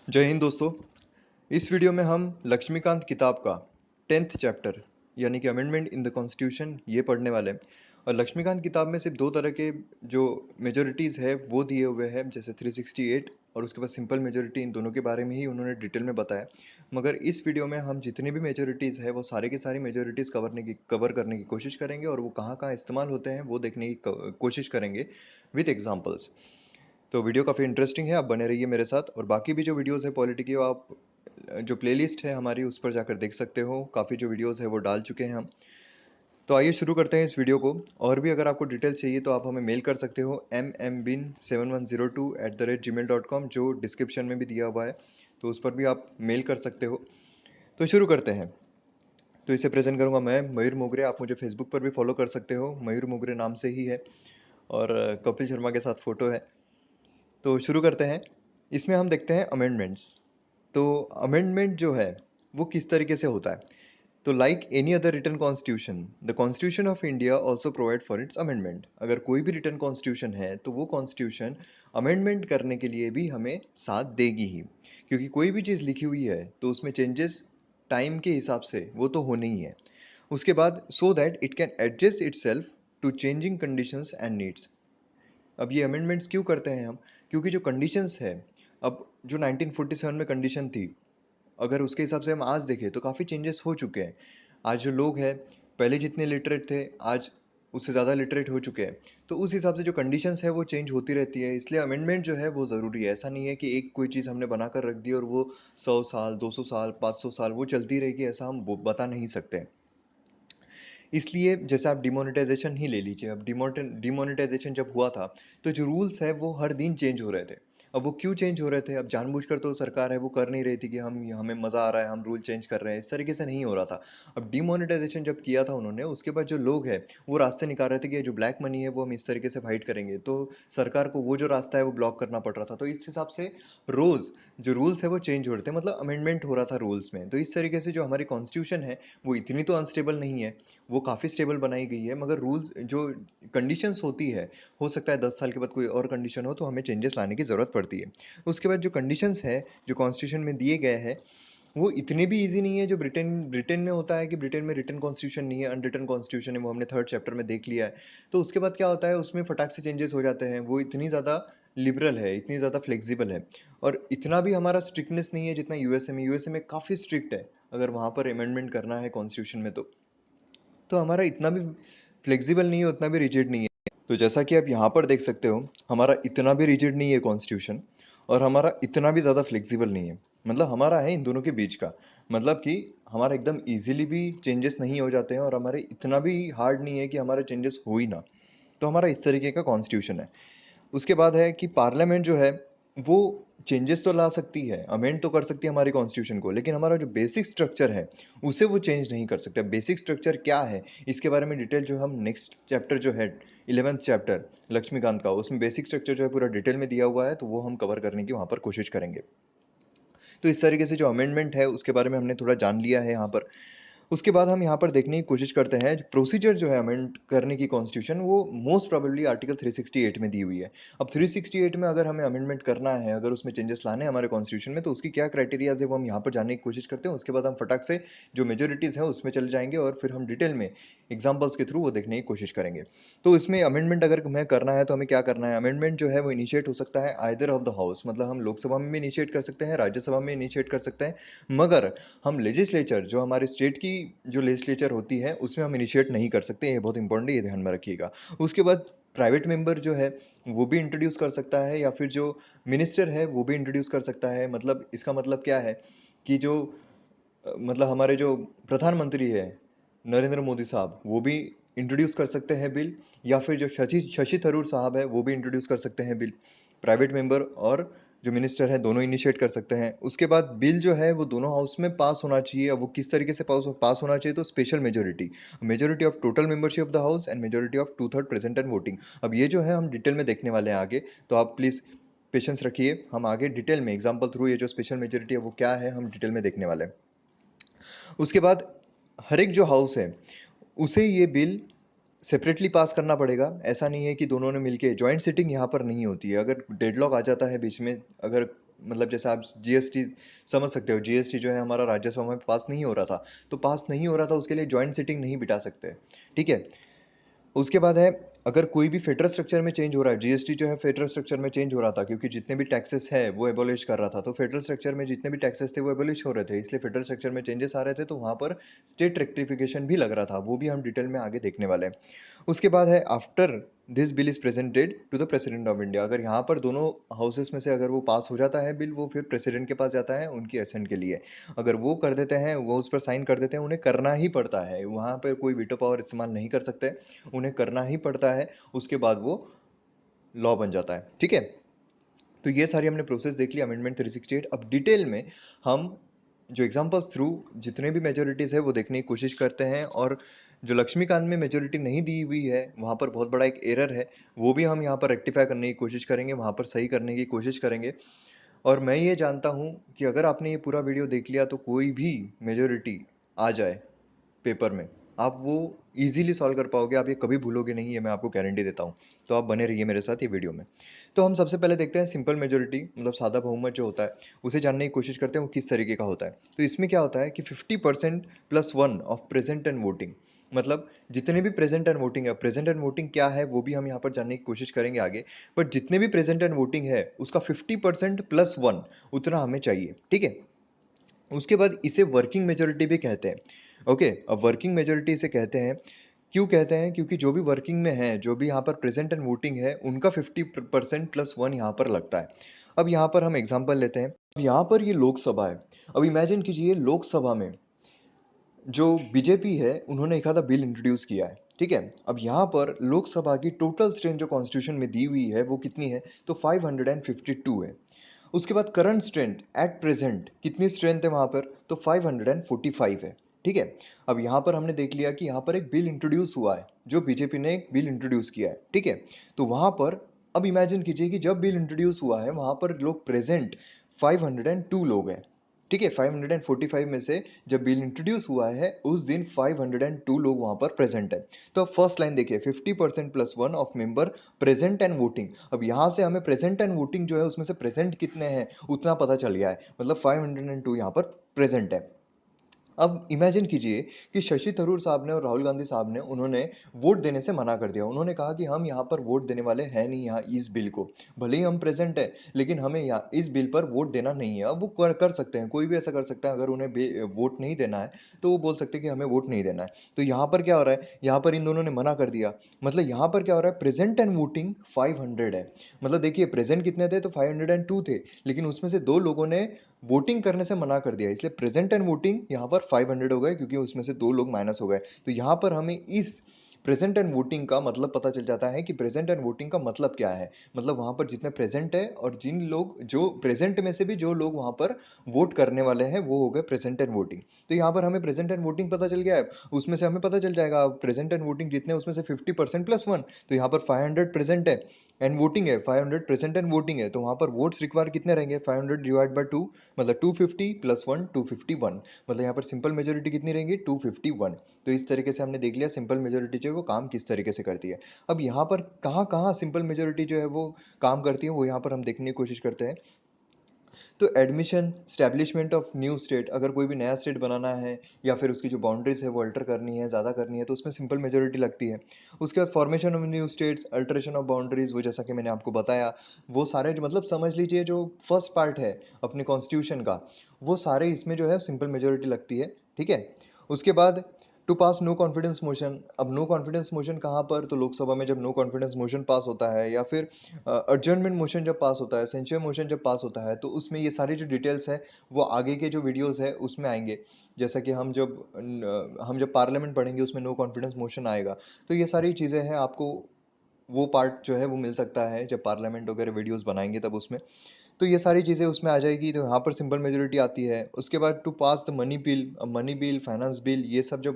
जय हिंद दोस्तों। इस वीडियो में हम लक्ष्मीकांत किताब का 10th चैप्टर यानी कि अमेंडमेंट इन द कॉन्स्टिट्यूशन ये पढ़ने वाले हैं। और लक्ष्मीकांत किताब में सिर्फ दो तरह के जो मेजोरिटीज़ है वो दिए हुए हैं, जैसे 368 और उसके बाद सिंपल मेजोरिटी। इन दोनों के बारे में ही उन्होंने डिटेल में बताया। मगर इस वीडियो में हम जितनी भी मेजोरिटीज़ है वो सारे के सारी मेजोरिटीज़ कवर करने की कोशिश करेंगे और वो कहाँ कहाँ इस्तेमाल होते हैं वो देखने की कोशिश करेंगे विथ एग्जाम्पल्स। तो वीडियो काफ़ी इंटरेस्टिंग है, आप बने रहिए मेरे साथ। और बाकी भी जो वीडियोस है पॉलिटी की, वो आप जो प्लेलिस्ट है हमारी उस पर जाकर देख सकते हो। काफ़ी जो वीडियोस है वो डाल चुके हैं हम। तो आइए शुरू करते हैं इस वीडियो को। और भी अगर आपको डिटेल चाहिए तो आप हमें मेल कर सकते हो mmBin7102@gmail.com, जो डिस्क्रिप्शन में भी दिया हुआ है, तो उस पर भी आप मेल कर सकते हो। तो शुरू करते हैं। तो इसे प्रेजेंट करूंगा मैं, मयूर मोगरे। आप मुझे फेसबुक पर भी फॉलो कर सकते हो, मयूर मोगरे नाम से ही है। और कपिल शर्मा के साथ फ़ोटो है। तो शुरू करते हैं। इसमें हम देखते हैं अमेंडमेंट्स। तो अमेंडमेंट जो है वो किस तरीके से होता है। तो like any other written constitution, the constitution of India also provide for its amendment. अगर कोई भी रिटन कॉन्स्टिट्यूशन है तो वो कॉन्स्टिट्यूशन अमेंडमेंट करने के लिए भी हमें साथ देगी ही, क्योंकि कोई भी चीज़ लिखी हुई है तो उसमें चेंजेस टाइम के हिसाब से वो तो होने ही है। उसके बाद so that it can adjust itself to changing conditions and needs. अब ये अमेंडमेंट्स क्यों करते हैं हम? क्योंकि जो कंडीशंस है, अब जो 1947 में कंडीशन थी, अगर उसके हिसाब से हम आज देखें तो काफ़ी चेंजेस हो चुके हैं। आज जो लोग हैं, पहले जितने लिटरेट थे आज उससे ज़्यादा लिटरेट हो चुके हैं। तो उस हिसाब से जो कंडीशंस है वो चेंज होती रहती है, इसलिए अमेंडमेंट जो है वो ज़रूरी है। ऐसा नहीं है कि एक कोई चीज़ हमने बनाकर रख दी और वो 100 साल 200 साल 500 साल वो चलती रहेगी, ऐसा हम बता नहीं सकते। इसलिए जैसे आप डिमोनेटाइजेशन ही ले लीजिए। अब डिमोनेटाइजेशन जब हुआ था तो जो रूल्स है वो हर दिन चेंज हो रहे थे। अब वो क्यों चेंज हो रहे थे? अब जानबूझकर तो सरकार है वो कर नहीं रही थी कि हम हमें मज़ा आ रहा है हम रूल चेंज कर रहे हैं, इस तरीके से नहीं हो रहा था। अब डिमोनेटाइजेशन जब किया था उन्होंने, उसके बाद जो लोग हैं वो रास्ते निकाल रहे थे कि जो ब्लैक मनी है वो हम इस तरीके से फाइट करेंगे, तो सरकार को वो जो रास्ता है वो ब्लॉक करना पड़ रहा था। तो इस हिसाब से रोज़ जो रूल्स है वो चेंज हो रहे थे, मतलब अमेंडमेंट हो रहा था रूल्स में। तो इस तरीके से जो हमारी कॉन्स्टिट्यूशन है वो इतनी तो अनस्टेबल नहीं है, वो काफ़ी स्टेबल बनाई गई है। मगर रूल्स जो कंडीशंस होती है, हो सकता है 10 साल के बाद कोई और कंडीशन हो तो हमें चेंजेस लाने की ज़रूरत पड़ती है। उसके बाद जो कंडीशंस है जो कॉन्स्टिट्यूशन में दिए गए हैं वो इतने भी ईजी नहीं है जो ब्रिटेन ब्रिटेन में होता है कि ब्रिटेन में रिटन कॉन्स्टिट्यूशन नहीं है, अनरिटन कॉन्स्टिट्यूशन है, वो हमने थर्ड चैप्टर में देख लिया है। तो उसके बाद क्या होता है, उसमें फटाक से चेंजेस हो जाते हैं। वो इतनी ज़्यादा लिबरल है, इतनी ज़्यादा फ्लेक्सिबल है, और इतना भी हमारा स्ट्रिक्टनेस नहीं है जितना यूएसए में। यूएसए में काफ़ी स्ट्रिक्ट है अगर वहाँ पर अमेंडमेंट करना है कॉन्स्टिट्यूशन में। तो हमारा इतना भी फ्लेक्सिबल नहीं है, उतना भी रिजिड नहीं है। तो जैसा कि आप यहाँ पर देख सकते हो, हमारा इतना भी रिजिड नहीं है कॉन्स्टिट्यूशन, और हमारा इतना भी ज़्यादा फ्लेक्सिबल नहीं है। मतलब हमारा है इन दोनों के बीच का। मतलब कि हमारा एकदम इजीली भी चेंजेस नहीं हो जाते हैं और हमारे इतना भी हार्ड नहीं है कि हमारे चेंजेस हो ही ना। तो हमारा इस तरीके का कॉन्स्टिट्यूशन है। उसके बाद है कि पार्लियामेंट जो है वो चेंजेस तो ला सकती है, अमेंड तो कर सकती है हमारी कॉन्स्टिट्यूशन को, लेकिन हमारा जो बेसिक स्ट्रक्चर है उसे वो चेंज नहीं कर सकते। बेसिक स्ट्रक्चर क्या है इसके बारे में डिटेल जो हम नेक्स्ट चैप्टर जो है 11th चैप्टर लक्ष्मीकांत का, उसमें बेसिक स्ट्रक्चर जो है पूरा डिटेल में दिया हुआ है, तो वो हम कवर करने की वहाँ पर कोशिश करेंगे। तो इस तरीके से जो अमेंडमेंट है उसके बारे में हमने थोड़ा जान लिया है यहाँ पर। उसके बाद हम यहाँ पर देखने की कोशिश करते हैं प्रोसीजर जो है अमेंड करने की कॉन्स्टिट्यूशन, वो मोस्ट प्रोबेबली आर्टिकल 368 में दी हुई है। अब 368 में अगर हमें अमेंडमेंट करना है, अगर उसमें चेंजेस लाने हैं हमारे कॉन्स्टिट्यूशन में, तो उसकी क्या क्राइटेरियाज है वो हम यहाँ पर जानने की कोशिश करते हैं। उसके बाद हम फटाक से जो मेजोरिटीज़ है उसमें चले जाएंगे और फिर हम डिटेल में एग्जाम्पल्स के थ्रू वो देखने की कोशिश करेंगे। तो इसमें अमेंडमेंट अगर हमें करना है तो हमें क्या करना है? अमेंडमेंट जो है वो इनिशिएट हो सकता है आइदर ऑफ द हाउस, मतलब हम लोकसभा में भी इनिशिएट कर सकते हैं, राज्यसभा में इनिशिएट कर सकते हैं। मगर हम लेजिस्लेचर जो हमारे स्टेट की जो लेजिस्लेचर होती है उसमें हम इनिशिएट नहीं कर सकते। ये बहुत इंपॉर्टेंट है, ये ध्यान में रखिएगा। उसके बाद प्राइवेट मेंबर जो है वो भी इंट्रोड्यूस कर सकता है, या फिर जो मिनिस्टर है वो भी इंट्रोड्यूस कर सकता है। मतलब इसका मतलब क्या है कि जो मतलब हमारे जो प्रधानमंत्री है नरेंद्र मोदी साहब, वो भी इंट्रोड्यूस कर सकते हैं बिल, या फिर जो शशि शशि थरूर साहब है वो भी इंट्रोड्यूस कर सकते हैं बिल। प्राइवेट मेंबर और जो मिनिस्टर है दोनों इनिशिएट कर सकते हैं। उसके बाद बिल जो है वो दोनों हाउस में पास होना चाहिए। अब वो किस तरीके से पास होना चाहिए? तो special majority, majority of total membership of the house and majority of 2/3 present and voting. अब ये जो है हम डिटेल में देखने वाले हैं आगे, तो आप प्लीज़ पेशेंस रखिए। हम आगे डिटेल में एग्जाम्पल थ्रू ये जो स्पेशल मेजोरिटी है वो क्या है हम डिटेल में देखने वाले हैं। उसके बाद हर एक जो हाउस है उसे ये बिल सेपरेटली पास करना पड़ेगा। ऐसा नहीं है कि दोनों ने मिलके, जॉइंट सिटिंग यहाँ पर नहीं होती है। अगर डेडलॉक आ जाता है बीच में, अगर मतलब जैसे आप जीएसटी समझ सकते हो, जीएसटी जो है हमारा राज्यसभा में पास नहीं हो रहा था, तो पास नहीं हो रहा था उसके लिए जॉइंट सिटिंग नहीं बिठा सकते, ठीक है। उसके बाद है, अगर कोई भी फेडरल स्ट्रक्चर में चेंज हो रहा है, जीएसटी जो है फेडरल स्ट्रक्चर में चेंज हो रहा था क्योंकि जितने भी टैक्सेस है वो एबॉलिश कर रहा था, तो फेडरल स्ट्रक्चर में जितने भी टैक्सेस थे वो एबॉलिश हो रहे थे, इसलिए फेडरल स्ट्रक्चर में चेंजेस आ रहे थे, तो वहाँ पर स्टेट रेक्टिफिकेशन भी लग रहा था, वो भी हम डिटेल में आगे देखने वाले हैं। उसके बाद है, after this bill is presented to the president of India, अगर यहाँ पर दोनों हाउसेस में से अगर वो पास हो जाता है बिल, वो फिर प्रेसिडेंट के पास जाता है उनकी असेंट के लिए, अगर वो कर देते हैं, वो उस पर साइन कर देते हैं, उन्हें करना ही पड़ता है, वहाँ पर कोई वीटो पावर इस्तेमाल नहीं कर सकते, उन्हें करना ही पड़ता है, उसके बाद वो लॉ बन जाता है, ठीक है। तो ये सारी हमने प्रोसेस देख ली अमेंडमेंट 368। अब डिटेल में हम जो एग्जांपल्स थ्रू जितने भी मेजोरिटीज़ है वो देखने की कोशिश करते हैं, और जो लक्ष्मीकांत में मेजोरिटी नहीं दी हुई है वहाँ पर बहुत बड़ा एक एरर है, वो भी हम यहाँ पर रेक्टिफाई करने की कोशिश करेंगे, वहाँ पर सही करने की कोशिश करेंगे। और मैं ये जानता हूँ कि अगर आपने ये पूरा वीडियो देख लिया तो कोई भी मेजोरिटी आ जाए पेपर में, आप वो इजीली सॉल्व कर पाओगे, आप ये कभी भूलोगे नहीं, ये मैं आपको गारंटी देता हूँ। तो आप बने रहिए मेरे साथ ये वीडियो में। तो हम सबसे पहले देखते हैं सिंपल मेजोरिटी, मतलब सादा बहुमत जो होता है, उसे जानने की कोशिश करते हैं वो किस तरीके का होता है। तो इसमें क्या होता है कि 50% plus one of present and voting, मतलब जितने भी प्रेजेंट एंड वोटिंग है, प्रेजेंट एंड वोटिंग क्या है वो भी हम यहाँ पर जानने की कोशिश करेंगे आगे, बट जितने भी प्रेजेंट एंड वोटिंग है उसका 50% प्लस वन उतना हमें चाहिए, ठीक है। उसके बाद इसे वर्किंग मेजोरिटी भी कहते हैं, ओके। अब वर्किंग मेजोरिटी इसे कहते हैं, क्यों कहते हैं, क्योंकि जो भी वर्किंग में है, जो भी यहाँ पर प्रेजेंट एंड वोटिंग है, उनका 50% प्लस वन यहाँ पर लगता है। अब यहाँ पर हम एग्जांपल लेते हैं, अब यहाँ पर ये लोकसभा है, अब इमेजिन कीजिए लोकसभा में जो बीजेपी है उन्होंने एक आधा बिल इंट्रोड्यूस किया है, ठीक है। अब यहाँ पर लोकसभा की टोटल स्ट्रेंथ जो कॉन्स्टिट्यूशन में दी हुई है वो कितनी है, तो 552 है। उसके बाद करंट स्ट्रेंथ एट प्रेजेंट कितनी स्ट्रेंथ है वहां पर, तो 545 है, ठीक है। अब यहाँ पर हमने देख लिया कि यहाँ पर एक बिल इंट्रोड्यूस हुआ है, जो बीजेपी ने एक बिल इंट्रोड्यूस किया है, ठीक है। तो वहां पर अब इमेजिन कीजिए कि जब बिल इंट्रोड्यूस हुआ है वहां पर लोग प्रेजेंट 502 लोग हैं, ठीक है। 545 में से जब बिल इंट्रोड्यूस हुआ है उस दिन 502 लोग वहां पर प्रेजेंट है। तो अब फर्स्ट लाइन देखिए, 50% plus one of member present and voting, अब यहाँ से हमें प्रेजेंट एंड वोटिंग जो है उसमें से प्रेजेंट कितने हैं उतना पता चल गया है, मतलब 502 यहाँ पर प्रेजेंट है। अब इमेजिन कीजिए कि शशि थरूर साहब ने और राहुल गांधी साहब ने उन्होंने वोट देने से मना कर दिया, उन्होंने कहा कि हम यहाँ पर वोट देने वाले हैं नहीं, यहाँ इस बिल को, भले ही हम प्रेजेंट है लेकिन हमें यहाँ इस बिल पर वोट देना नहीं है। अब वो कर सकते हैं, कोई भी ऐसा कर सकता है, अगर उन्हें वोट नहीं देना है तो वो बोल सकते हैं कि हमें वोट नहीं देना है। तो यहाँ पर क्या हो रहा है, यहाँ पर इन दोनों ने मना कर दिया, मतलब यहाँ पर क्या हो रहा है, प्रेजेंट एंड वोटिंग 500 है, मतलब देखिए प्रेजेंट कितने थे, तो 502 थे, लेकिन उसमें से दो लोगों ने वोटिंग करने से मना कर दिया, इसलिए प्रेजेंट एंड वोटिंग यहाँ पर 500 हो गए, क्योंकि उसमें से दो लोग माइनस हो गए। तो यहाँ पर हमें इस प्रेजेंट एंड वोटिंग का मतलब पता चल जाता है कि प्रेजेंट एंड वोटिंग का मतलब क्या है, मतलब वहां पर जितने प्रेजेंट है और जिन लोग जो प्रेजेंट में से भी जो लोग वहां पर वोट करने वाले हैं वो हो गए प्रेजेंट एंड वोटिंग। तो यहाँ पर हमें प्रेजेंट एंड वोटिंग पता चल गया है, उसमें से हमें पता चल जाएगा प्रेजेंट एंड वोटिंग जितने उसमें से 50% प्लस वन, तो यहाँ पर 500 प्रेजेंट है एंड वोटिंग है, 500 प्रेजेंट एंड वोटिंग है, तो वहां पर वोट्स रिक्वायर कितने रहेंगे, 500 डिवाइड बाय 2, मतलब 250 प्लस वन 251, मतलब यहाँ पर सिंपल मेजोरिटी कितनी रहेंगी, 251। तो इस तरीके से हमने देख लिया सिंपल मेजोरिटी जो है वो काम किस तरीके से करती है। अब यहाँ पर कहाँ कहाँ सिंपल मेजोरिटी जो है वो काम करती है वो यहाँ पर हम देखने की कोशिश करते हैं। तो admission establishment of new state, अगर कोई भी नया स्टेट बनाना है या फिर उसकी जो बाउंड्रीज है वो अल्टर करनी है, ज़्यादा करनी है, तो उसमें सिंपल मेजोरिटी लगती है। उसके बाद formation of new states, alteration of boundaries, वो जैसा कि मैंने आपको बताया, वो सारे जो मतलब समझ लीजिए जो फर्स्ट पार्ट है अपने कॉन्स्टिट्यूशन का, वो सारे इसमें जो है सिंपल मेजोरिटी लगती है, ठीक है। उसके बाद to pass no confidence motion, अब नो कॉन्फिडेंस मोशन कहाँ पर, तो लोकसभा में जब नो कॉन्फिडेंस मोशन पास होता है या फिर एडजर्नमेंट मोशन जब पास होता है, सेंचुरी मोशन जब पास होता है, तो उसमें ये सारी जो डिटेल्स है वो आगे के जो वीडियोस है उसमें आएंगे। जैसा कि हम जब पार्लियामेंट पढ़ेंगे उसमें नो कॉन्फिडेंस मोशन आएगा, तो ये सारी चीज़ें हैं, आपको वो पार्ट जो है वो मिल सकता है जब पार्लियामेंट वगैरह वीडियोस बनाएंगे तब उसमें। तो ये सारी चीज़ें उसमें आ जाएगी, तो यहाँ पर सिंपल मेजोरिटी आती है। उसके बाद to pass the money bill, finance bill, ये सब जो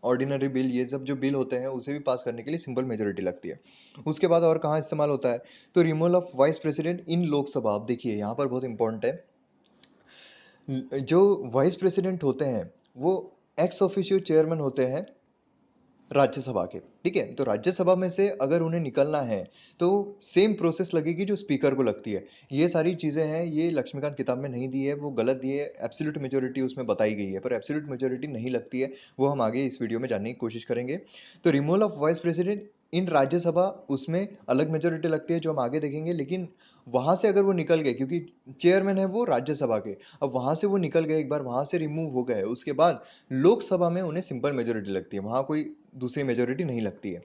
ऑर्डिनरी बिल, ये सब जो बिल होते हैं उसे भी पास करने के लिए सिंपल मेजोरिटी लगती है। उसके बाद और कहाँ इस्तेमाल होता है, तो removal of vice president in Lok Sabha. आप देखिए यहाँ पर बहुत इंपॉर्टेंट है, जो वाइस प्रेसिडेंट होते हैं वो एक्स ऑफिशियो चेयरमैन होते हैं राज्यसभा के, ठीक है? तो राज्यसभा में से अगर उन्हें निकलना है, तो सेम प्रोसेस लगेगी जो स्पीकर को लगती है। ये सारी चीज़ें हैं, ये लक्ष्मीकांत किताब में नहीं दी है, वो गलत दी है, एब्सोल्यूट मेजॉरिटी उसमें बताई गई है, पर एब्सोल्यूट मेजॉरिटी नहीं लगती है, वो हम आगे इस वीडियो में जानने की कोशिश करेंगे। तो removal of vice president in Rajya Sabha, उसमें अलग मेजॉरिटी लगती है, जो हम आगे देखेंगे, लेकिन वहाँ से अगर वो निकल गए, क्योंकि चेयरमैन है वो राज्यसभा के, अब वहाँ से वो निकल गए, एक बार वहाँ से रिमूव हो गए, उसके बाद लोकसभा में उन्हें सिंपल मेजॉरिटी लगती है, वहाँ कोई दूसरी मेजॉरिटी नहीं लगती है।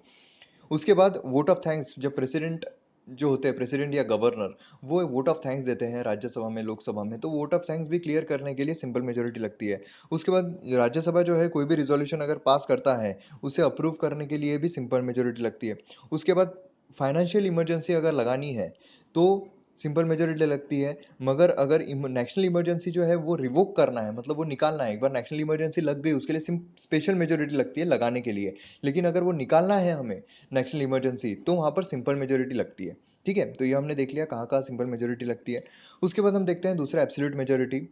उसके बाद वोट ऑफ थैंक्स, जब प्रेसिडेंट जो होते हैं, प्रेसिडेंट या गवर्नर, वो वोट ऑफ थैंक्स देते हैं राज्यसभा में, लोकसभा में, तो वोट ऑफ थैंक्स भी क्लियर करने के लिए सिंपल मेजॉरिटी लगती है। उसके बाद राज्यसभा जो है, कोई भी रिजोल्यूशन अगर पास करता है, उसे अप्रूव करने के लिए भी सिंपल मेजॉरिटी लगती है। उसके बाद फाइनेंशियल इमरजेंसी अगर लगानी है, तो सिंपल मेजॉरिटी लगती है, मगर अगर नेशनल इमरजेंसी जो है वो रिवोक करना है, मतलब वो निकालना है, एक बार नेशनल इमरजेंसी लग गई, उसके लिए स्पेशल मेजॉरिटी लगती है लगाने के लिए, लेकिन अगर वो निकालना है हमें नेशनल इमरजेंसी, तो वहाँ पर सिंपल मेजॉरिटी लगती है। ठीक है, तो ये हमने देख लिया कहाँ कहाँ सिंपल मेजॉरिटी लगती है। उसके बाद हम देखते हैं दूसरा एब्सोल्यूट मेजॉरिटी,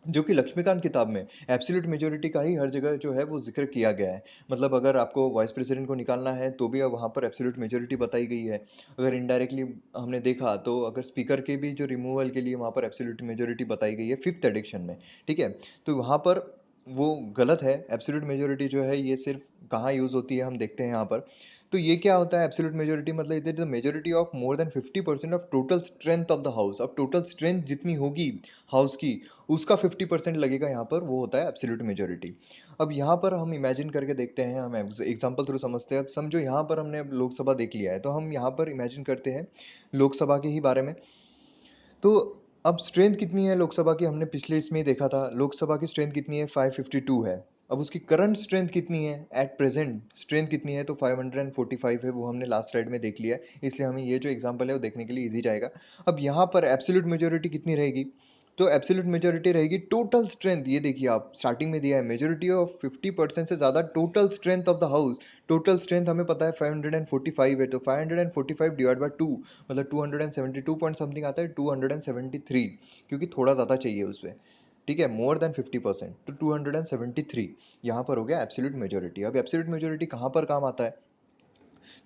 जो कि लक्ष्मीकांत किताब में एब्सोल्यूट मेजॉरिटी का ही हर जगह जो है वो जिक्र किया गया है। मतलब अगर आपको वाइस प्रेसिडेंट को निकालना है, तो भी अब वहाँ पर एब्सोल्यूट मेजॉरिटी बताई गई है। अगर इनडायरेक्टली हमने देखा, तो अगर स्पीकर के भी जो रिमूवल के लिए वहाँ पर एब्सोल्यूट मेजॉरिटी बताई गई है फिफ्थ एडिक्शन में। ठीक है, तो वहाँ पर वो गलत है। एब्सोल्यूट मेजॉरिटी जो है ये सिर्फ कहाँ यूज़ होती है हम देखते हैं यहाँ पर। तो ये क्या होता है एब्सोल्यूट मेजॉरिटी, मतलब it is the majority of more than 50% of total strength of the house. अब टोटल स्ट्रेंथ जितनी होगी हाउस की, उसका 50% लगेगा यहाँ पर, वो होता है एब्सोल्यूट मेजॉरिटी। अब यहाँ पर हम इमेजिन करके देखते हैं, हम एग्जांपल थ्रू समझते हैं। अब समझो यहाँ पर हमने अब लोकसभा देख लिया है, तो हम यहाँ पर इमेजिन करते हैं लोकसभा के ही बारे में। तो अब स्ट्रेंथ कितनी है लोकसभा की, हमने पिछले इसमें ही देखा था, लोकसभा की स्ट्रेंथ कितनी है, 552 है। अब उसकी करंट स्ट्रेंथ कितनी है, एट प्रेजेंट स्ट्रेंथ कितनी है, तो 545 है, वो हमने लास्ट स्लाइड में देख लिया है, इसलिए हमें ये जो एग्जांपल है वो देखने के लिए इजी जाएगा। अब यहाँ पर एब्सोल्यूट मेजोरिटी कितनी रहेगी, तो एब्सोल्यूट मेजोरिटी रहेगी टोटल स्ट्रेंथ, ये देखिए आप स्टार्टिंग में दिया है मेजोरिटी ऑफ 50% से ज़्यादा total strength of the house. Total strength हमें पता है 545 है, तो 545 डिवाइड बाय 2, मतलब 272 पॉइंट समथिंग आता है, 273, क्योंकि थोड़ा ज़्यादा चाहिए उस पर। ठीक है, मोर देन 50%, तो 273 यहाँ पर हो गया एब्सोल्यूट मेजोरिटी। अब एब्सोल्यूट मेजोरिटी कहाँ पर काम आता है,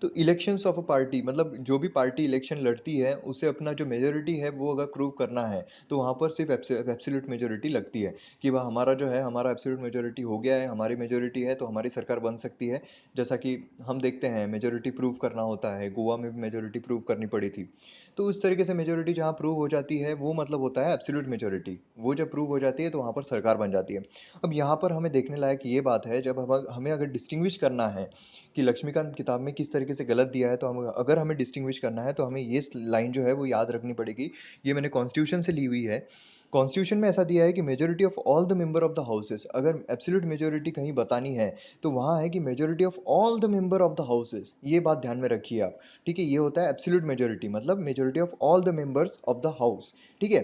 तो इलेक्शंस ऑफ अ पार्टी, मतलब जो भी पार्टी इलेक्शन लड़ती है, उसे अपना जो मेजोरिटी है वो अगर प्रूव करना है, तो वहाँ पर सिर्फ एब्सोल्यूट मेजोरिटी लगती है, कि वह हमारा जो है, हमारा एब्सोल्यूट मेजोरिटी हो गया है, हमारी मेजोरिटी है, तो हमारी सरकार बन सकती है। जैसा कि हम देखते हैं मेजोरिटी प्रूव करना होता है, गोवा में भी मेजोरिटी प्रूव करनी पड़ी थी। तो उस तरीके से मेजोरिटी जहाँ प्रूव हो जाती है, वो मतलब होता है एब्सोल्यूट मेजोरिटी। वो जब प्रूव हो जाती है, तो वहाँ पर सरकार बन जाती है। अब यहाँ पर हमें देखने लायक ये बात है, जब हमें अगर डिस्टिंग्विश करना है कि लक्ष्मीकांत किताब में किस तरीके से गलत दिया है, तो हम अगर हमें डिस्टिंग्विश करना है, तो हमें ये लाइन जो है वो याद रखनी पड़ेगी। ये मैंने कॉन्स्टिट्यूशन से ली हुई है। कॉन्स्टिट्यूशन में ऐसा दिया है कि majority of all the member of the houses, अगर एब्सोल्यूट मेजोरिटी कहीं बतानी है, तो वहाँ है कि majority of all the member of the houses, ये बात ध्यान में रखिए आप। ठीक है, ये होता है एब्सोल्यूट मेजोरिटी, मतलब majority of all the members of the house. ठीक है,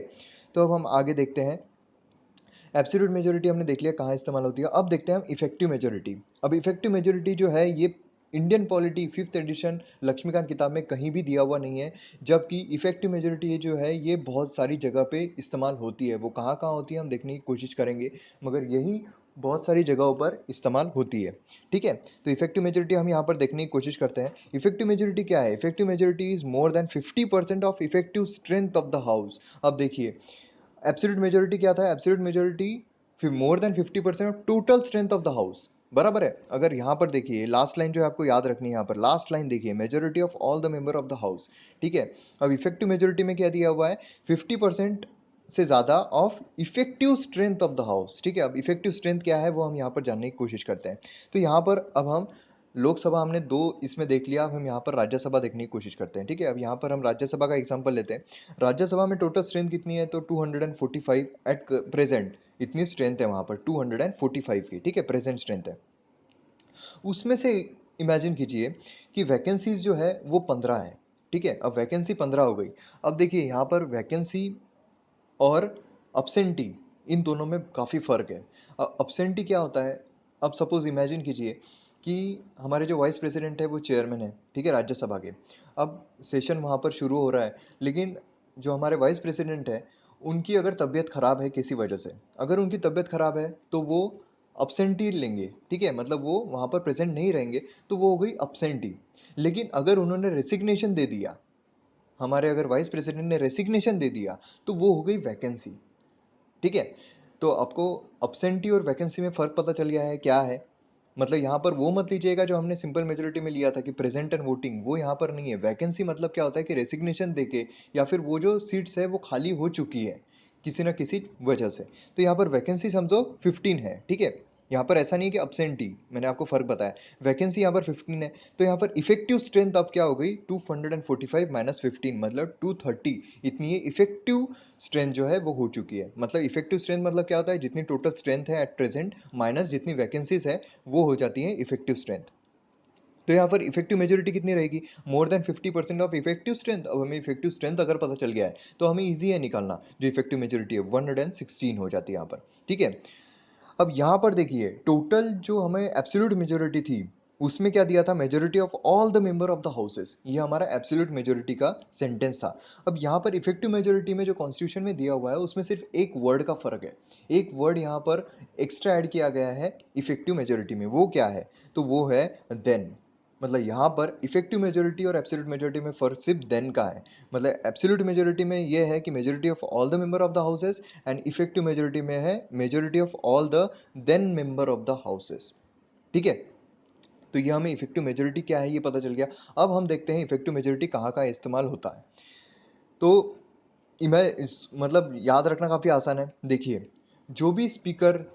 तो अब हम आगे देखते हैं। एब्सोल्यूट मेजोरिटी हमने देख लिया कहाँ इस्तेमाल होती है, अब देखते हैं हम इफेक्टिव मेजोरिटी। अब इफेक्टिव मेजोरिटी जो है, ये Indian polity fifth edition Laxmikanth किताब में कहीं भी दिया हुआ नहीं है, जबकि इफेक्टिव मेजोरिटी ये जो है, ये बहुत सारी जगह पे इस्तेमाल होती है। वो कहाँ कहाँ होती है हम देखने की कोशिश करेंगे, मगर यही बहुत सारी जगहों पर इस्तेमाल होती है। ठीक है, तो इफेक्टिव मेजोरिटी हम यहाँ पर देखने की कोशिश करते हैं। इफेक्टिव मेजोरिटी क्या है, effective majority is more than 50% of effective strength of the house. अब देखिए, एब्सोल्यूट मेजोरिटी क्या था, absolute majority more than 50% of total strength of the house, बराबर है। अगर यहाँ पर देखिए लास्ट लाइन जो है आपको याद रखनी है, यहाँ पर लास्ट लाइन देखिए, majority of all the member of the house. ठीक है, अब इफेक्टिव मेजोरिटी में क्या दिया हुआ है, 50% से ज़्यादा of effective strength of the house. ठीक है, अब इफेक्टिव स्ट्रेंथ क्या है वो हम यहाँ पर जानने की कोशिश करते हैं। तो यहाँ पर अब हम लोकसभा हमने दो इसमें देख लिया, अब हम यहाँ पर राज्यसभा देखने की कोशिश करते हैं। ठीक है, अब यहाँ पर हम राज्यसभा का एग्जाम्पल लेते हैं। राज्यसभा में टोटल स्ट्रेंथ कितनी है, तो 245 एट प्रेजेंट, इतनी स्ट्रेंथ है वहाँ पर 245 की। ठीक है, प्रेजेंट स्ट्रेंथ है। उसमें से इमेजिन कीजिए कि वैकेंसीज जो है वो 15 है। ठीक है, अब वैकेंसी 15 हो गई। अब देखिए यहाँ पर वैकेंसी और अब्सेंटी, इन दोनों में काफ़ी फ़र्क है। अब्सेंटी क्या होता है, अब सपोज़ इमेजिन कीजिए कि हमारे जो वाइस प्रेसिडेंट है वो चेयरमैन है, ठीक है, राज्यसभा के। अब सेशन वहाँ पर शुरू हो रहा है, लेकिन जो हमारे वाइस प्रेसिडेंट है, उनकी अगर तबीयत ख़राब है किसी वजह से, अगर उनकी तबीयत ख़राब है, तो वो absentee लेंगे, ठीक है, मतलब वो वहाँ पर प्रेजेंट नहीं रहेंगे, तो वो हो गई absentee। लेकिन अगर उन्होंने रेसिग्नेशन दे दिया, हमारे अगर वाइस प्रेसिडेंट ने रेसिग्नेशन दे दिया, तो वो हो गई वैकेंसी, ठीक है। तो आपको absentee और वैकेंसी में फ़र्क पता चल गया है क्या है। मतलब यहाँ पर वो मत लीजिएगा जो हमने सिंपल मेजोरिटी में लिया था कि प्रेजेंट एंड वोटिंग, वो यहाँ पर नहीं है। वैकेंसी मतलब क्या होता है कि रेसिग्नेशन देके या फिर वो जो सीट्स है वो खाली हो चुकी है किसी ना किसी वजह से। तो यहाँ पर वैकेंसी समझो 15 है, ठीक है। यहाँ पर ऐसा नहीं कि absentee, मैंने आपको फर्क बताया। वैकेंसी यहाँ पर 15 है, तो यहाँ पर इफेक्टिव स्ट्रेंथ अब क्या हो गई, 245 माइनस 15 मतलब 230। इतनी ये इफेक्टिव स्ट्रेंथ जो है वो हो चुकी है। मतलब इफेक्टिव स्ट्रेंथ मतलब क्या होता है, जितनी टोटल स्ट्रेंथ है एट प्रेजेंट माइनस जितनी वैकेंसीज है वो हो जाती है इफेक्टिव स्ट्रेंथ। तो यहाँ पर इफेक्टिव मेजोरिटी कितनी रहेगी, more than 50% of effective strength. अब हमें इफेक्टिव स्ट्रेंथ अगर पता चल गया है तो हमें ईजी है निकालना। जो इफेक्टिव मेजोरिटी है 116 हो जाती है यहाँ पर, ठीक है। अब यहाँ पर देखिए टोटल जो हमें एब्सोल्यूट मेजोरिटी थी उसमें क्या दिया था, majority of all the member of the houses, ये हमारा एब्सोल्यूट मेजोरिटी का सेंटेंस था। अब यहाँ पर इफेक्टिव मेजोरिटी में जो कॉन्स्टिट्यूशन में दिया हुआ है उसमें सिर्फ एक वर्ड का फर्क है। एक वर्ड यहाँ पर एक्स्ट्रा ऐड किया गया है इफेक्टिव मेजोरिटी में, वो क्या है, तो वो है देन। मतलब यहाँ पर इफेक्टिव मेजोरिटी और एब्सोल्यूट मेजोरिटी में फर्क सिर्फ देन का है। मतलब एब्सोल्यूट मेजोरिटी में ये है कि majority of all the member of the houses, and effective majority में है majority of all the then member of the houses, ठीक है। तो ये हमें इफेक्टिव मेजोरिटी क्या है ये पता चल गया। अब हम देखते हैं इफेक्टिव मेजोरिटी कहाँ कहाँ इस्तेमाल होता है। तो मतलब याद रखना काफ़ी आसान है। देखिए जो भी स्पीकर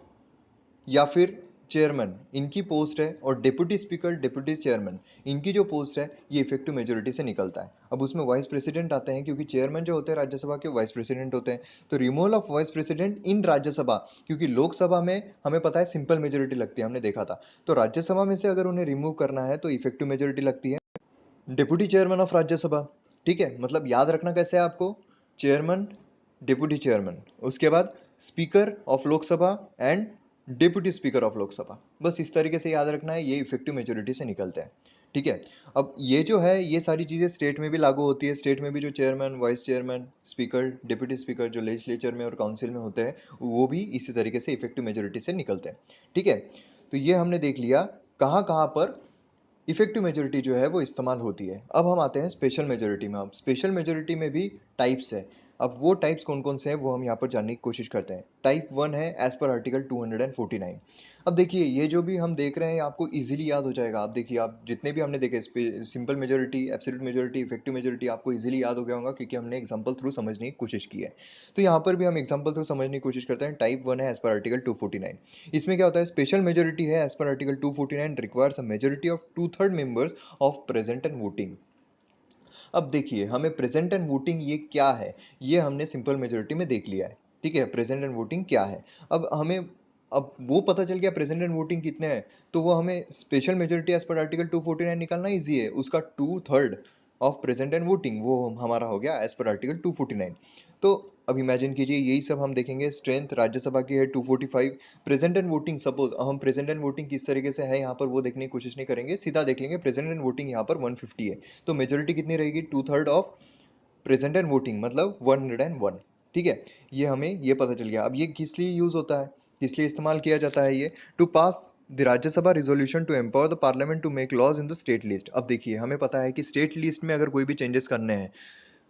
या फिर चेयरमैन इनकी पोस्ट है, और डिप्यूटी स्पीकर डिप्यूटी चेयरमैन इनकी जो पोस्ट है ये इफेक्टिव मेजोरिटी से निकलता है। अब उसमें वाइस प्रेसिडेंट आते हैं क्योंकि चेयरमैन जो होते हैं राज्यसभा के वाइस प्रेसिडेंट होते हैं। तो removal of vice president in Rajya Sabha, क्योंकि लोकसभा में हमें पता है सिंपल मेजोरिटी लगती है, हमने देखा था। तो राज्यसभा में से अगर उन्हें रिमूव करना है तो इफेक्टिव मेजोरिटी लगती है डिप्यूटी चेयरमैन ऑफ राज्यसभा, ठीक है। मतलब याद रखना कैसे है आपको, चेयरमैन डिप्यूटी चेयरमैन, उसके बाद speaker of Lok Sabha and deputy speaker of Lok Sabha, बस इस तरीके से याद रखना है, ये इफेक्टिव मेजोरिटी से निकलते हैं, ठीक है। अब ये जो है ये सारी चीज़ें स्टेट में भी लागू होती है। स्टेट में भी जो chairman vice chairman speaker deputy speaker जो लेजिस्लेचर में और काउंसिल में होते हैं वो भी इसी तरीके से इफेक्टिव मेजोरिटी से निकलते हैं, ठीक है। तो ये हमने देख लिया कहाँ कहाँ पर इफेक्टिव मेजोरिटी जो है वो इस्तेमाल होती है। अब हम आते हैं स्पेशल मेजोरिटी में। अब स्पेशल मेजोरिटी में भी टाइप्स है। अब वो टाइप्स कौन कौन से हैं वो हम यहाँ पर जानने की कोशिश करते हैं। टाइप 1 है एज पर आर्टिकल 249। अब देखिए ये जो भी हम देख रहे हैं आपको इजीली याद हो जाएगा। आप देखिए आप जितने भी हमने देखे simple majority absolute majority effective majority आपको इजीली याद हो गया होगा क्योंकि हमने एग्जांपल थ्रू समझने की कोशिश की है। तो यहाँ पर भी हम एग्जांपल थ्रू समझने की कोशिश करते हैं। टाइप 1 है एज पर आर्टिकल 249। इसमें क्या होता है, स्पेशल मेजोरिटी है as per article 249 requires a majority of 2/3 members of present and voting. अब देखिए हमें प्रेजेंट एंड वोटिंग ये क्या है, ये हमने सिंपल मेजोरिटी में देख लिया है, ठीक है। प्रेजेंट एंड वोटिंग क्या है, अब हमें अब वो पता चल गया प्रेजेंट एंड वोटिंग कितने हैं, तो वो हमें special majority as per article 249 निकालना इजी है। उसका 2/3 ऑफ प्रेजेंट एंड वोटिंग वो हमारा हो गया एज पर आर्टिकल 249। तो अब इमेजिन कीजिए यही सब हम देखेंगे। स्ट्रेंथ राज्यसभा की है 245। प्रेजेंट एंड वोटिंग सपोज हम प्रेजेंट एंड वोटिंग किस तरीके से है यहाँ पर वो देखने की कोशिश नहीं करेंगे, सीधा देख लेंगे प्रेजेंट एंड वोटिंग यहाँ पर 150 है। तो मेजोरिटी कितनी रहेगी, 2/3 ऑफ प्रेजेंट एंड वोटिंग मतलब 101, ठीक है। ये हमें ये पता चल गया। अब ये किस लिए यूज होता है, किस लिए इस्तेमाल किया जाता है, ये to pass the Rajya Sabha resolution to empower the parliament to make laws in the state list. अब देखिए हमें पता है कि स्टेट लिस्ट में अगर कोई भी चेंजेस करने हैं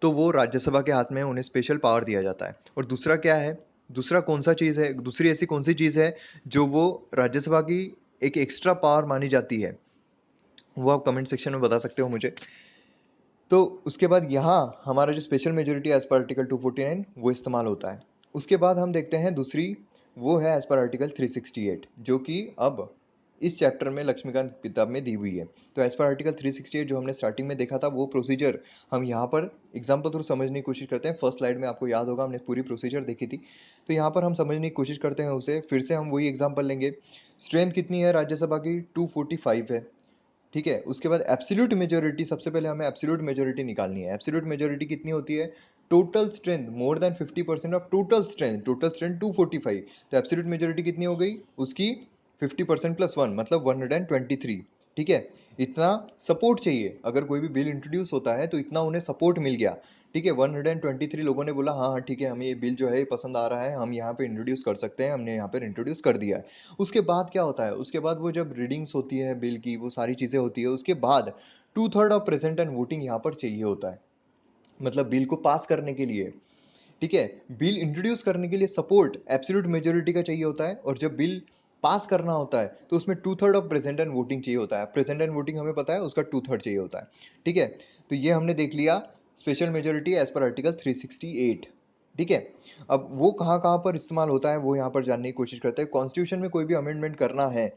तो वो राज्यसभा के हाथ में उन्हें स्पेशल पावर दिया जाता है। और दूसरा क्या है, दूसरा कौन सा चीज़ है, दूसरी ऐसी कौन सी चीज़ है जो वो राज्यसभा की एक एक्स्ट्रा पावर मानी जाती है, वो आप कमेंट सेक्शन में बता सकते हो मुझे। तो उसके बाद यहाँ हमारा जो special majority as per article 249 वो इस्तेमाल होता है। उसके बाद हम देखते हैं दूसरी, वो है एज पर आर्टिकल 368 जो कि अब इस चैप्टर में लक्ष्मीकांत किताब में दी हुई है। तो एज पर आर्टिकल 368 जो हमने स्टार्टिंग में देखा था वो प्रोसीजर हम यहाँ पर एग्जाम्पल थ्रू समझने की कोशिश करते हैं। फर्स्ट स्लाइड में आपको याद होगा हमने पूरी प्रोसीजर देखी थी। तो यहाँ पर हम समझने की कोशिश करते हैं उसे, फिर से हम वही एग्जाम्पल लेंगे। स्ट्रेंथ कितनी है राज्यसभा की, 245 है, ठीक है। उसके बाद एब्सोल्यूट मेजोरिटी, सबसे पहले हमें एब्सोल्यूट मेजोरिटी निकालनी है। एब्सोल्यूट मेजोरिटी कितनी होती है, total strength more than 50% of total strength, total strength 245। तो एब्सोल्यूट मेजोरिटी कितनी हो गई उसकी, 50% प्लस 1 मतलब 123, ठीक है। इतना सपोर्ट चाहिए, अगर कोई भी बिल इंट्रोड्यूस होता है तो इतना उन्हें सपोर्ट मिल गया, ठीक है, 123 लोगों ने बोला हाँ, हाँ, ठीक है, हमें ये बिल जो है ये पसंद आ रहा है, हम यहाँ पे इंट्रोड्यूस कर सकते हैं, हमने यहाँ पर इंट्रोड्यूस कर दिया है। उसके बाद क्या होता है, उसके बाद वो जब रीडिंग्स होती है बिल की, वो सारी चीज़ें होती है, उसके बाद 2/3 ऑफ प्रेजेंट एंड वोटिंग यहाँ पर चाहिए होता है। मतलब बिल को पास करने के लिए, ठीक है, बिल इंट्रोड्यूस करने के लिए सपोर्ट एब्सोल्यूट मेजोरिटी का चाहिए होता है, और जब बिल पास करना होता है तो उसमें 2/3 ऑफ प्रेजेंट एंड वोटिंग चाहिए होता है। प्रेजेंट एंड वोटिंग हमें पता है उसका 2/3 चाहिए होता है। ठीक है, तो ये हमने देख लिया special majority as per article 368। ठीक है, अब वो कहाँ कहाँ पर इस्तेमाल होता है वो यहाँ पर जानने की कोशिश करते हैं। कॉन्स्टिट्यूशन में कोई भी अमेंडमेंट करना है,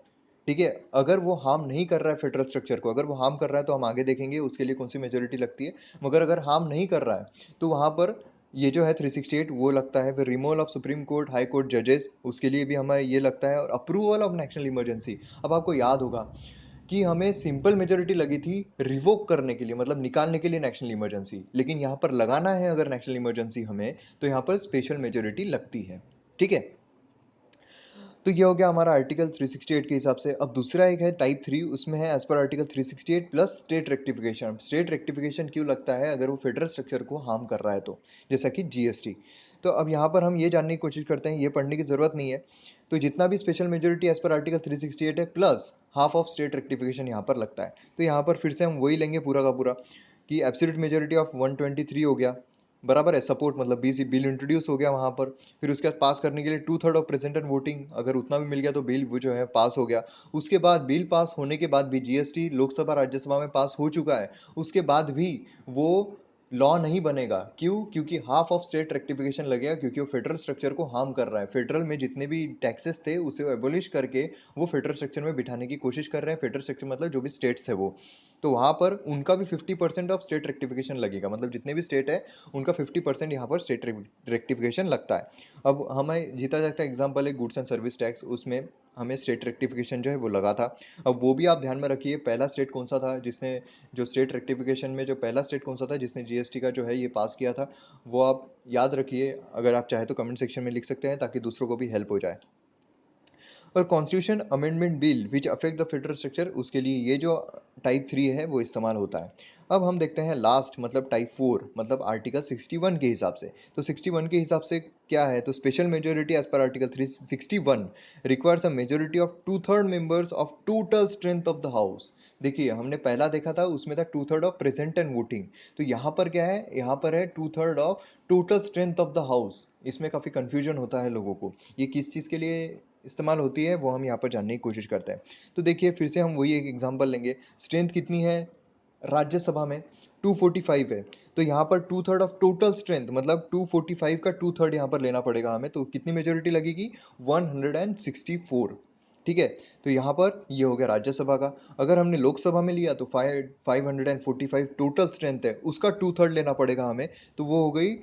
ठीक है, अगर वो हार्म नहीं कर रहा है फेडरल स्ट्रक्चर को, अगर वो हार्म कर रहा है तो हम आगे देखेंगे उसके लिए कौन सी मेजोरिटी लगती है, मगर अगर हार्म नहीं कर रहा है तो वहाँ पर ये जो है 368 वो लगता है। फिर removal of supreme court high court जजेस, उसके लिए भी हमें ये लगता है, और अप्रूवल ऑफ नेशनल इमरजेंसी। अब आपको याद होगा कि हमें सिंपल मेजोरिटी लगी थी रिवोक करने के लिए, मतलब निकालने के लिए नेशनल इमरजेंसी, लेकिन यहाँ पर लगाना है अगर नेशनल इमरजेंसी हमें, तो यहाँ पर स्पेशल मेजोरिटी लगती है। ठीक है, तो ये हो गया हमारा आर्टिकल 368 के हिसाब से। अब दूसरा एक है टाइप 3, उसमें है as per article 368 plus state rectification. State rectification क्यों लगता है, अगर वो फेडरल स्ट्रक्चर को हार्म कर रहा है तो, जैसा कि जीएसटी। तो अब यहाँ पर हम ये जानने की कोशिश करते हैं, ये पढ़ने की जरूरत नहीं है। तो जितना भी special majority as per article 368 है plus half of state rectification यहाँ पर लगता है। तो यहाँ पर फिर से हम वही लेंगे पूरा का पूरा, कि एब्सोल्यूट मेजोरिटी ऑफ 123 हो गया, बराबर है, सपोर्ट मतलब बीसी बिल इंट्रोड्यूस हो गया वहां पर। फिर उसके बाद पास करने के लिए 2/3 ऑफ प्रेजेंट एंड वोटिंग, अगर उतना भी मिल गया तो बिल वो जो है पास हो गया। उसके बाद बिल पास होने के बाद भी जीएसटी लोकसभा राज्यसभा में पास हो चुका है, उसके बाद भी वो लॉ नहीं बनेगा। क्यों? क्योंकि हाफ ऑफ स्टेट रेक्टिफिकेशन लगेगा, क्योंकि वो फेडरल स्ट्रक्चर को हार्म कर रहा है। फेडरल में जितने भी टैक्सेस थे उसे एबोलिश करके वो फेडरल स्ट्रक्चर में बिठाने की कोशिश कर रहे हैं। फेडरल स्ट्रक्चर मतलब जो भी स्टेट्स है वो, तो वहां पर उनका भी 50% ऑफ स्टेट रेक्टिफिकेशन लगेगा, मतलब जितने भी स्टेट है उनका 50% यहाँ पर स्टेट रेक्टिफिकेशन लगता है। अब हमें जीता जागता एग्जाम्पल है गुड्स एंड सर्विस टैक्स, उसमें हमें स्टेट रेक्टिफिकेशन जो है वो लगा था। अब वो भी आप ध्यान में रखिए, पहला स्टेट कौन सा था जिसने, जो स्टेट रेक्टिफिकेशन में जो पहला स्टेट कौन सा था जिसने जीएसटी का जो है ये पास किया था, वो आप याद रखिए। अगर आप चाहे तो कमेंट सेक्शन में लिख सकते हैं ताकि दूसरों को भी हेल्प हो जाए। और constitution amendment bill which affect the federal structure, उसके लिए ये जो टाइप 3 है वो इस्तेमाल होता है। अब हम देखते हैं लास्ट, मतलब टाइप 4, मतलब आर्टिकल 61 के हिसाब से। तो 61 के हिसाब से क्या है, तो special majority as per article 361 requires a majority of 2/3 members of total strength of the house. देखिए हमने पहला देखा था उसमें था 2/3 ऑफ प्रेजेंट एंड वोटिंग, तो यहाँ पर क्या है, यहाँ पर है 2/3 of total strength of the house. इसमें काफी कंफ्यूजन होता है लोगों को, ये किस चीज के लिए इस्तेमाल होती है वो हम यहाँ पर जानने की कोशिश करते हैं। तो देखिए फिर से हम वही एक एग्जांपल लेंगे। स्ट्रेंथ कितनी है राज्यसभा में, 245 है, तो यहाँ पर 2/3 ऑफ टोटल स्ट्रेंथ, मतलब 245 का 2/3 यहाँ पर लेना पड़ेगा हमें, तो कितनी मेजोरिटी लगेगी, 164। ठीक है, तो यहाँ पर ये हो गया राज्यसभा का। अगर हमने लोकसभा में लिया तो 545 टोटल स्ट्रेंथ है, उसका 2/3 लेना पड़ेगा हमें, तो वो हो गई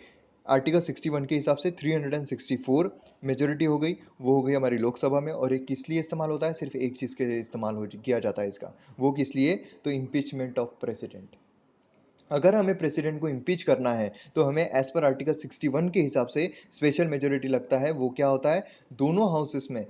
आर्टिकल 61 के हिसाब से 364 मेजोरिटी हो गई। वो हो गई हमारी लोकसभा में। और एक किस लिए इस्तेमाल होता है, सिर्फ एक चीज़ के लिए इस्तेमाल हो किया जाता है इसका, वो किस लिए, तो इम्पीचमेंट ऑफ प्रेसिडेंट। अगर हमें प्रेसिडेंट को इम्पीच करना है तो हमें एज पर आर्टिकल 61 के हिसाब से स्पेशल मेजोरिटी लगता है। वो क्या होता है, दोनों हाउसेस में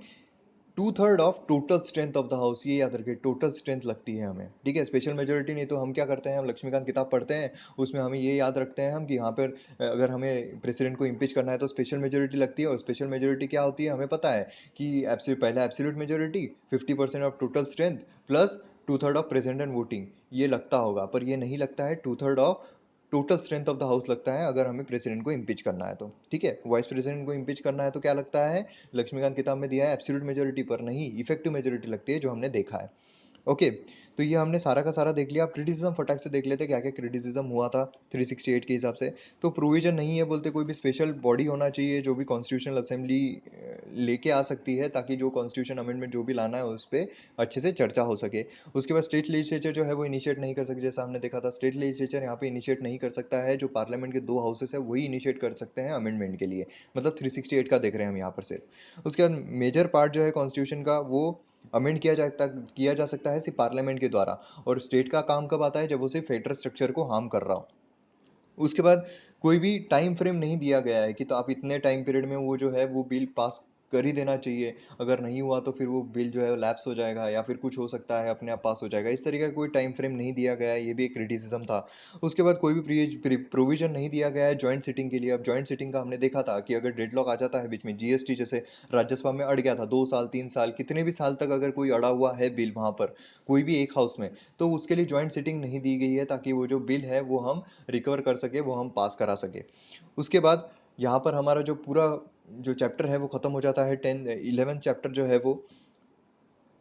2/3 of total strength of the house, ये याद रखिए, टोटल स्ट्रेंथ लगती है हमें। ठीक है, स्पेशल मेजोरिटी नहीं तो हम क्या करते हैं, हम लक्ष्मीकांत किताब पढ़ते हैं, उसमें हमें ये याद रखते हैं हम कि यहाँ पर अगर हमें प्रेसिडेंट को इम्पीच करना है तो स्पेशल मेजोरिटी लगती है। और स्पेशल मेजोरिटी क्या होती है हमें पता है कि पहला absolute majority 50% of total strength plus 2/3 of present and voting, ये लगता होगा, पर ये नहीं लगता है 2/3 of total strength of the house लगता है अगर हमें प्रेसिडेंट को इम्पीच करना है तो। ठीक है, वाइस प्रेसिडेंट को इम्पीच करना है तो क्या लगता है, लक्ष्मीकांत किताब में दिया है एब्सोल्यूट मेजोरिटी, पर नहीं, इफेक्टिव मेजोरिटी लगती है जो हमने देखा है। ओके, तो ये हमने सारा का सारा देख लिया। आप क्रिटिसिज्म फटाक से देख लेते क्या क्या क्रिटिसिज्म हुआ था 368 के हिसाब से। तो प्रोविजन नहीं है बोलते, कोई भी स्पेशल बॉडी होना चाहिए जो भी कॉन्स्टिट्यूशनल असेंबली लेके आ सकती है, ताकि जो कॉन्स्टिट्यूशन अमेंडमेंट जो भी लाना है उस पर अच्छे से चर्चा हो सके। उसके बाद स्टेट लेजिस्लेचर जो है वो इनिशिएट नहीं कर सकते, जैसा हमने देखा था स्टेट लेजिस्लेचर यहाँ पे इनिशिएट नहीं कर सकता है, जो पार्लियामेंट के 2 हाउसेस है वही इनिशिएट कर सकते हैं अमेंडमेंट के लिए, मतलब 368 का देख रहे हैं हम यहाँ पर सिर्फ। उसके बाद मेजर पार्ट जो है कॉन्स्टिट्यूशन का वो अमेंड किया जा सकता है सिर्फ पार्लियामेंट के द्वारा। और स्टेट का काम कब आता है, जब वो सिर्फ फेडरल स्ट्रक्चर को हार्म कर रहा हो। उसके बाद कोई भी टाइम फ्रेम नहीं दिया गया है कि तो आप इतने टाइम पीरियड में वो जो है वो बिल पास कर ही देना चाहिए, अगर नहीं हुआ तो फिर वो बिल जो है लैप्स हो जाएगा या फिर कुछ हो सकता है अपने आप पास हो जाएगा। इस तरीके का कोई टाइम फ्रेम नहीं दिया गया है, ये भी एक क्रिटिसिज्म था। उसके बाद कोई भी प्रोविजन नहीं दिया गया है जॉइंट सिटिंग के लिए। अब जॉइंट सिटिंग का हमने देखा था कि अगर डेडलॉक आ जाता है बीच में, जीएसटी जैसे राज्यसभा में अड़ गया था 2 साल 3 साल कितने भी साल तक अगर कोई अड़ा हुआ है बिल वहाँ पर कोई भी एक हाउस में, तो उसके लिए जॉइंट सिटिंग नहीं दी गई है ताकि वो जो बिल है वो हम रिकवर कर सके, वो हम पास करा सके। उसके बाद यहाँ पर हमारा जो पूरा जो चैप्टर है वो खत्म हो जाता है। 11th चैप्टर जो है वो,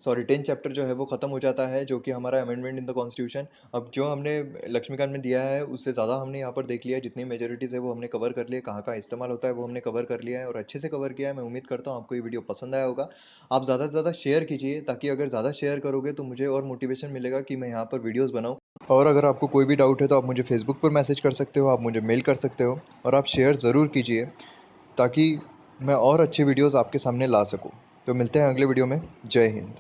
सॉरी 10th चैप्टर जो है वो खत्म हो जाता है, जो कि हमारा अमेंडमेंट इन द कॉन्स्टिट्यूशन। अब जो हमने लक्ष्मीकांत में दिया है उससे ज़्यादा हमने यहाँ पर देख लिया है, जितनी मेजोरिटीज़ है वो हमने कवर कर लिया, कहाँ कहाँ इस्तेमाल होता है वो हमने कवर कर लिया है और अच्छे से कवर किया है। मैं उम्मीद करता हूँ आपको ये वीडियो पसंद आया होगा। आप ज़्यादा से ज़्यादा शेयर कीजिए, ताकि अगर ज़्यादा शेयर करोगे तो मुझे और मोटिवेशन मिलेगा कि मैं यहाँ पर वीडियोज़ बनाऊँ। और अगर आपको कोई भी डाउट है तो आप मुझे फेसबुक पर मैसेज कर सकते हो, आप मुझे मेल कर सकते हो, और आप शेयर ज़रूर कीजिए ताकि मैं और अच्छी वीडियोज़ आपके सामने ला सकूँ। तो मिलते हैं अगले वीडियो में। जय हिंद।